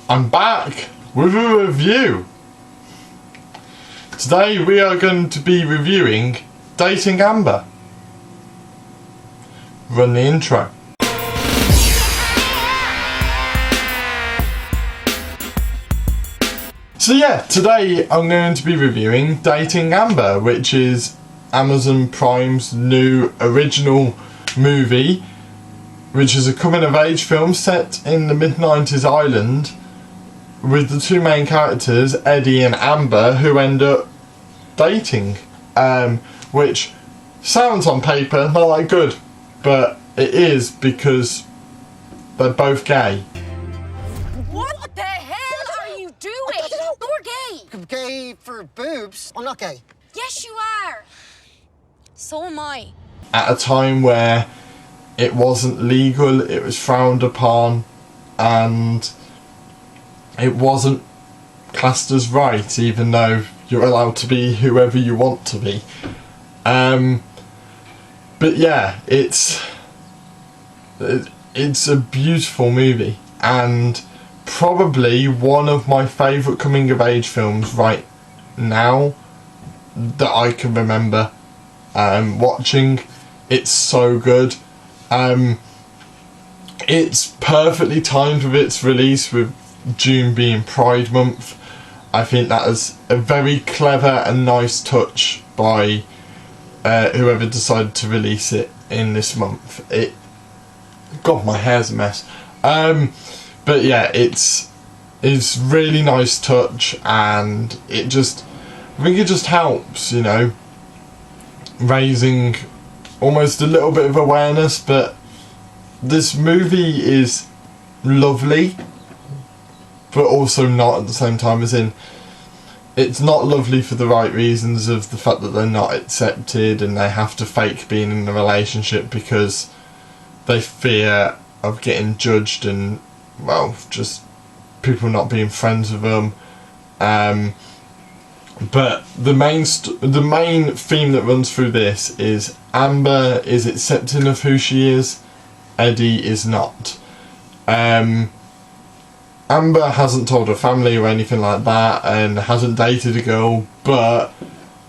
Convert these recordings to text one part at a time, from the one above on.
I'm back with a review. Today we are going to be reviewing Dating Amber. Run the intro. So yeah, today I'm going to be reviewing Dating Amber, which is Amazon Prime's new original movie, which is a coming-of-age film set in the mid-90s Ireland, with the two main characters, Eddie and Amber, who end up dating, which sounds on paper not that good, but it is because they're both gay. What the hell are you doing? You're gay. I'm gay for boobs. I'm not gay. Yes, you are. So am I. At a time where it wasn't legal, it was frowned upon, and it wasn't classed as right, even though you're allowed to be whoever you want to be. But yeah, it's a beautiful movie, and probably one of my favourite coming of age films right now that I can remember watching. It's so good. It's perfectly timed with its release, with June being Pride Month. I think that is a very clever and nice touch by whoever decided to release it in this month. God, my hair's a mess. But yeah, it's really nice touch, and I think it just helps, you know, raising almost a little bit of awareness. But this movie is lovely, but also not at the same time, as in, it's not lovely for the right reasons, of the fact that they're not accepted and they have to fake being in a relationship because they fear of getting judged and, well, just people not being friends with them. But the main theme that runs through this is Amber is accepting of who she is, Eddie is not. Amber hasn't told her family or anything like that, and hasn't dated a girl, but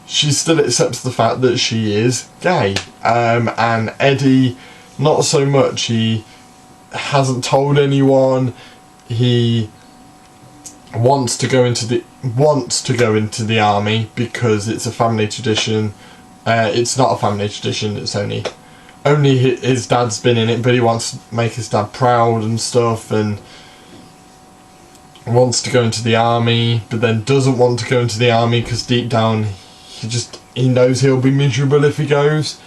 she still accepts the fact that she is gay. And Eddie, not so much. He hasn't told anyone. He wants to go into the army because it's a family tradition. It's not a family tradition. It's only his dad's been in it, but he wants to make his dad proud and stuff, and wants to go into the army, but then doesn't want to go into the army because deep down he knows he'll be miserable if he goes.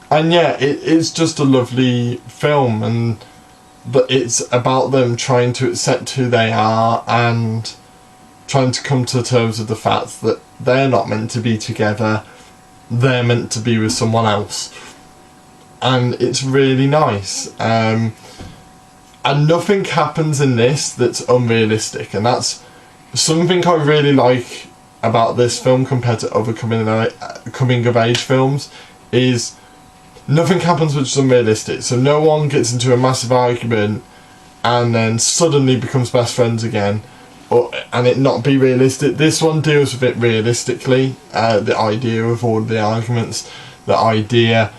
And yeah, it's just a lovely film, but it's about them trying to accept who they are and trying to come to terms with the fact that they're not meant to be together, they're meant to be with someone else. And it's really nice. And nothing happens in this that's unrealistic, and that's something I really like about this film compared to other coming of age films, is nothing happens which is unrealistic. So no one gets into a massive argument and then suddenly becomes best friends again, and it not be realistic. This one deals with it realistically, the idea of all the arguments, the idea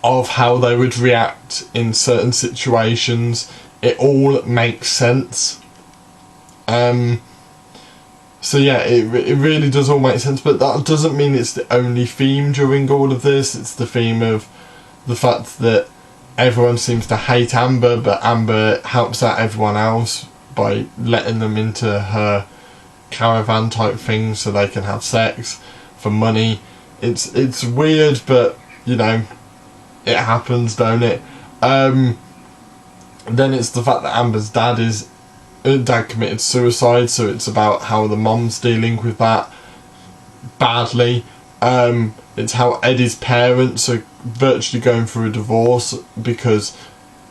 of how they would react in certain situations. It all makes sense. So yeah, it really does all make sense, but that doesn't mean it's the only theme during all of this. It's the theme of the fact that everyone seems to hate Amber, but Amber helps out everyone else by letting them into her caravan type thing so they can have sex for money. It's weird, but you know, it happens, don't it? Then it's the fact that Amber's dad committed suicide, so it's about how the mom's dealing with that badly. It's how Eddie's parents are virtually going through a divorce because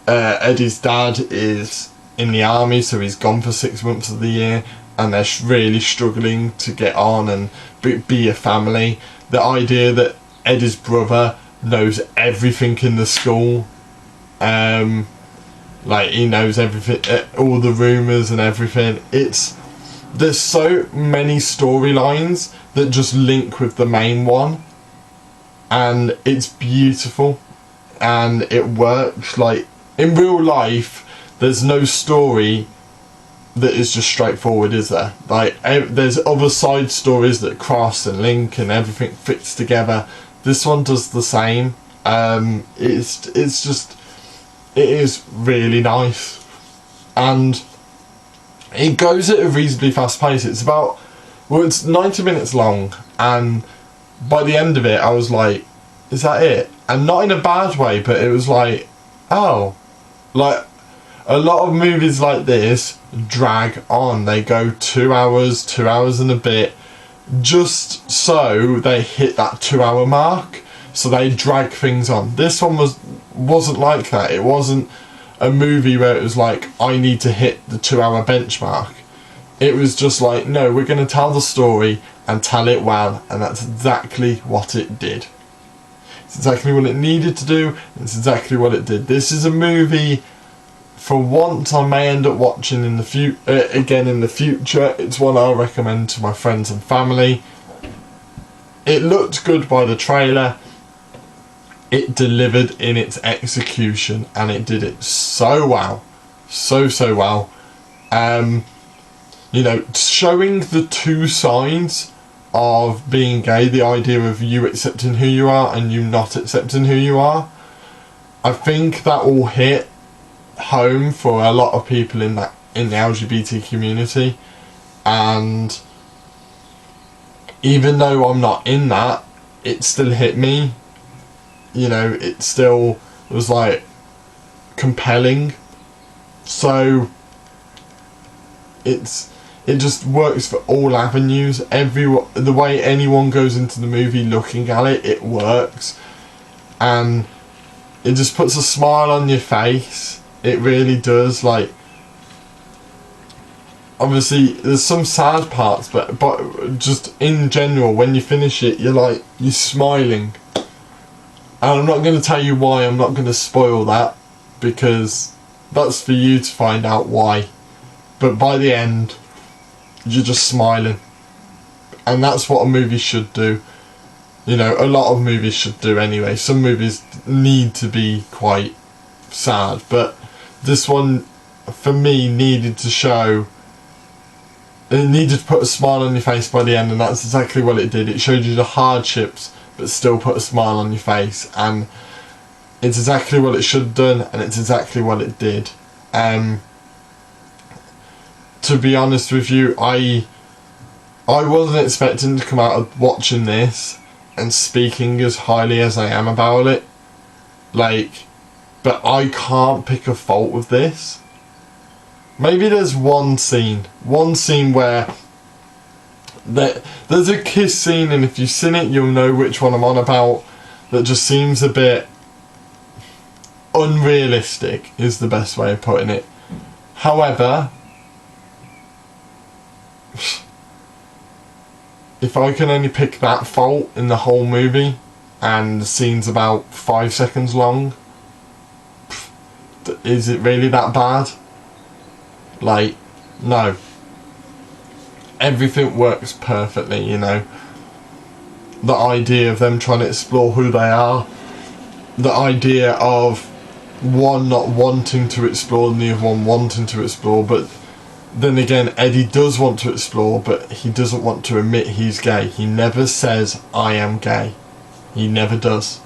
Eddie's dad is in the army, so he's gone for 6 months of the year, and they're really struggling to get on and be a family. The idea that Eddie's brother knows everything in the school, Like, he knows everything, all the rumours and everything. There's so many storylines that just link with the main one, and it's beautiful, and it works. Like, in real life, there's no story that is just straightforward, is there? Like, there's other side stories that cross and link, and everything fits together. This one does the same. It's just, it is really nice, and it goes at a reasonably fast pace. It's 90 minutes long, and by the end of it I was like, is that it? And not in a bad way, but it was like, oh, like, a lot of movies like this drag on. They go 2 hours, 2 hours and a bit, just so they hit that 2 hour mark. So they drag things on. This one wasn't like that. It wasn't a movie where it was like, I need to hit the 2 hour benchmark. It was just like, no, we're going to tell the story and tell it well, and that's exactly what it did. It's exactly what it needed to do, and it's exactly what it did. This is a movie, for once, I may end up watching in the again in the future. It's one I'll recommend to my friends and family. It looked good by the trailer. It delivered in its execution, and it did it so well, so well. You know, showing the two sides of being gay, the idea of you accepting who you are and you not accepting who you are. I think that will hit home for a lot of people in the LGBT community, and even though I'm not in that, it still hit me. You know, it still was like compelling. So it just works for all avenues. The way anyone goes into the movie looking at it, it works, and it just puts a smile on your face. It really does. Like, obviously there's some sad parts, but just in general, when you finish it, you're smiling. And I'm not going to tell you why. I'm not going to spoil that, because that's for you to find out why. But by the end, you're just smiling, and that's what a movie should do. You know, a lot of movies should do anyway. Some movies need to be quite sad, but this one, for me, needed to show. It needed to put a smile on your face by the end, and that's exactly what it did. It showed you the hardships, but still put a smile on your face, and it's exactly what it should have done, and it's exactly what it did. To be honest with you, I wasn't expecting to come out of watching this and speaking as highly as I am about it. Like, but I can't pick a fault with this. Maybe there's one scene where there's a kiss scene, and if you've seen it, you'll know which one I'm on about, that just seems a bit unrealistic, is the best way of putting it. However, if I can only pick that fault in the whole movie, and the scene's about 5 seconds long, is it really that bad? Like, no. Everything works perfectly, you know. The idea of them trying to explore who they are, the idea of one not wanting to explore and the other one wanting to explore, but then again, Eddie does want to explore, but he doesn't want to admit he's gay. He never says, I am gay. He never does.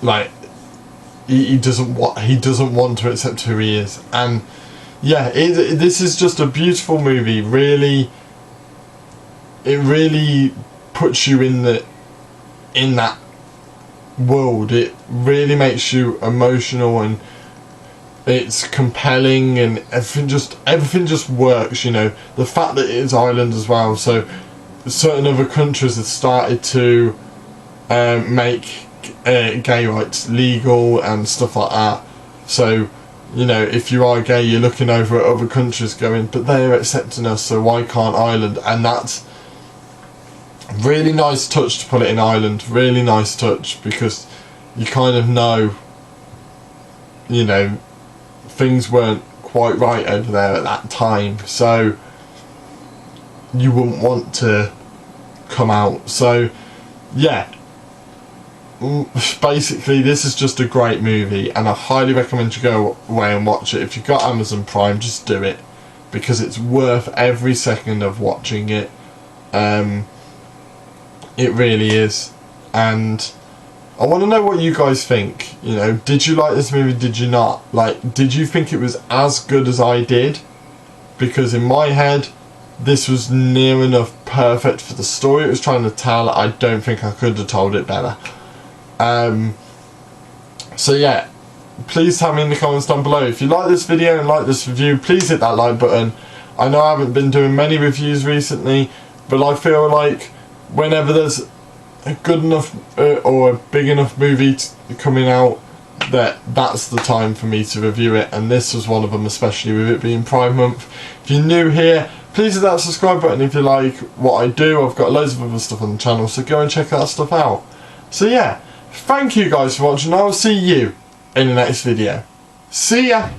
Like, he doesn't want to accept who he is. And yeah, this is just a beautiful movie. Really, it really puts you in that world. It really makes you emotional, and it's compelling, and everything just works. You know, the fact that it is Ireland as well, so certain other countries have started to make gay rights legal and stuff like that. So, you know, if you are gay, you're looking over at other countries going, but they're accepting us, so why can't Ireland? And that's really nice touch to put it in Ireland. Really nice touch, because you kind of know, you know, things weren't quite right over there at that time, so you wouldn't want to come out. So yeah, basically this is just a great movie, and I highly recommend you go away and watch it. If you've got Amazon Prime, just do it, because it's worth every second of watching it. It really is. And I want to know what you guys think. You know, did you like this movie? Did you not? Like, did you think it was as good as I did? Because in my head, this was near enough perfect for the story it was trying to tell. I don't think I could have told it better. So yeah, please tell me in the comments down below. If you like this video and like this review, please hit that like button. I know I haven't been doing many reviews recently, but I feel like whenever there's a good enough or a big enough movie coming out, that's the time for me to review it, and this was one of them, especially with it being Prime Month. If you're new here, please hit that subscribe button if you like what I do. I've got loads of other stuff on the channel, so go and check that stuff out. So yeah, thank you guys for watching. I will see you in the next video. See ya!